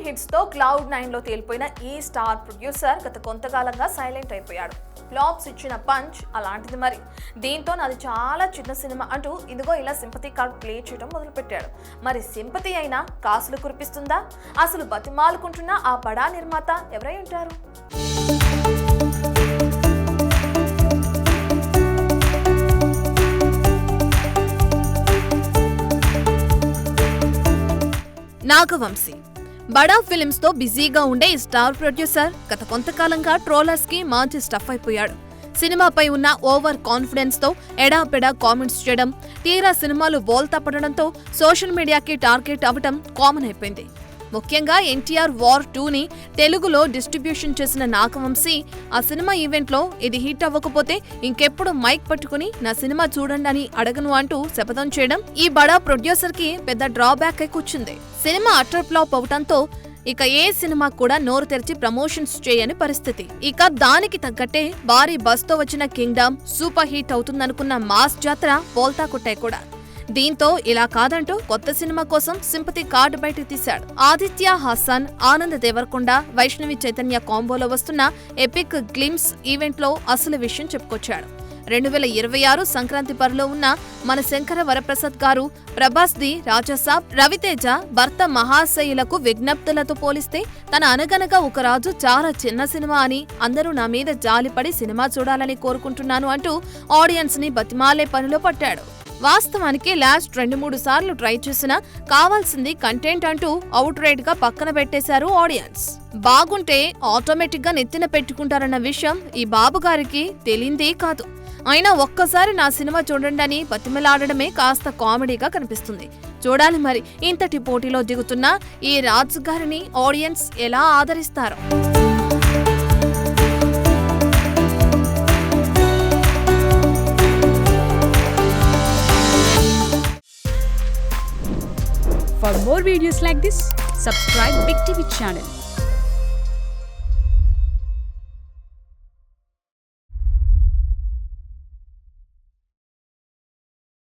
Solid hits తో Cloud9 లో తేలిపోయిన ఈ స్టార్ ప్రొడ్యూసర్ గత కొంతకాలంగా సైలెంట్ అయిపోయాడు. ఫ్లాప్స్ ఇచ్చిన పంచ్ అలాంటిది మరి. దీంతో నాది చాలా చిన్న సినిమా అంటూ ఇదిగో ఇలా సింపతి కార్డ్ ప్లే చేయడం మొదలుపెట్టాడు. మరి సింపతి అయినా కాసులు కురిపిస్తుందా? అసలు బతిమాలుకుంటున్న ఆ బడా నిర్మాత ఎవరై ఉంటారు? నాగవంశీ బడా ఫిల్మ్స్ తో బిజీగా ఉండే ఈ స్టార్ ప్రొడ్యూసర్ గత కొంతకాలంగా ట్రోలర్స్ కి మంచి స్టఫ్ అయిపోయాడు. సినిమాపై ఉన్న ఓవర్ కాన్ఫిడెన్స్ తో ఎడాపెడా కామెంట్స్ చేయడం, తీరా సినిమాలు బోల్తా పడడంతో సోషల్ మీడియాకి టార్గెట్ అవ్వడం కామన్ అయిపోయింది. ముఖ్యంగా ఎన్టీఆర్ వార్ 2ని తెలుగులో డిస్ట్రిబ్యూషన్ చేసిన నాగవంశీ ఆ సినిమా ఈవెంట్లో ఇది హిట్ అవ్వకపోతే ఇంకెప్పుడు మైక్ పట్టుకుని నా సినిమా చూడండి అని అడగను అంటూ శపథం చేయడం ఈ బడా ప్రొడ్యూసర్ కి పెద్ద డ్రాబ్యాక్ అయి కూర్చుంది. సినిమా అటర్ ఫ్లాప్ అవడంతో ఇక ఏ సినిమా కూడా నోరు తెరిచి ప్రమోషన్స్ చేయని పరిస్థితి. ఇక దానికి తగ్గట్టే భారీ బస్ తో వచ్చిన కింగ్డమ్ సూపర్ హిట్ అవుతుందనుకున్న మాస్ జాతర బోల్తా కొట్టాయి కూడా. దీంతో ఇలా కాదంటూ కొత్త సినిమా కోసం సింపతి కార్డు బయటకు తీశాడు. ఆదిత్య హాసన్, ఆనంద్ దేవరకొండ, వైష్ణవి చైతన్య కాంబోలో వస్తున్న ఎపిక్ గ్లిమ్స్ ఈవెంట్ లో అసలు విషయం చెప్పుకొచ్చాడు. 2026 సంక్రాంతి పరిలో ఉన్న మన శంకర వరప్రసాద్ గారు, ప్రభాస్ ది రాజాసాబ్, రవితేజ భర్త మహాశయులకు విజ్ఞప్తులతో పోలిస్తే తన అనగనగా ఒక రాజు చాలా చిన్న సినిమా అని, అందరూ నా మీద జాలిపడి సినిమా చూడాలని కోరుకుంటున్నాను అంటూ ఆడియన్స్ ని బతిమాలే పనిలో పట్టాడు. వాస్తవానికి లాస్ట్ 2-3 సార్లు ట్రై చేసినా కావాల్సింది కంటెంట్ అంటూ అవుట్ రైట్ గా పక్కన పెట్టేశారు ఆడియన్స్. బాగుంటే ఆటోమేటిక్ గా నెత్తిన పెట్టుకుంటారన్న విషయం ఈ బాబు గారికి తెలియందే కాదు. అయినా ఒక్కసారి నా సినిమా చూడండి అని బతిమలాడడమే కాస్త కామెడీగా కనిపిస్తుంది. చూడాలి మరి ఇంతటి పోటీలో దిగుతున్న ఈ రాజు గారిని ఆడియన్స్ ఎలా ఆదరిస్తారో. For more videos like this, subscribe Big TV channel.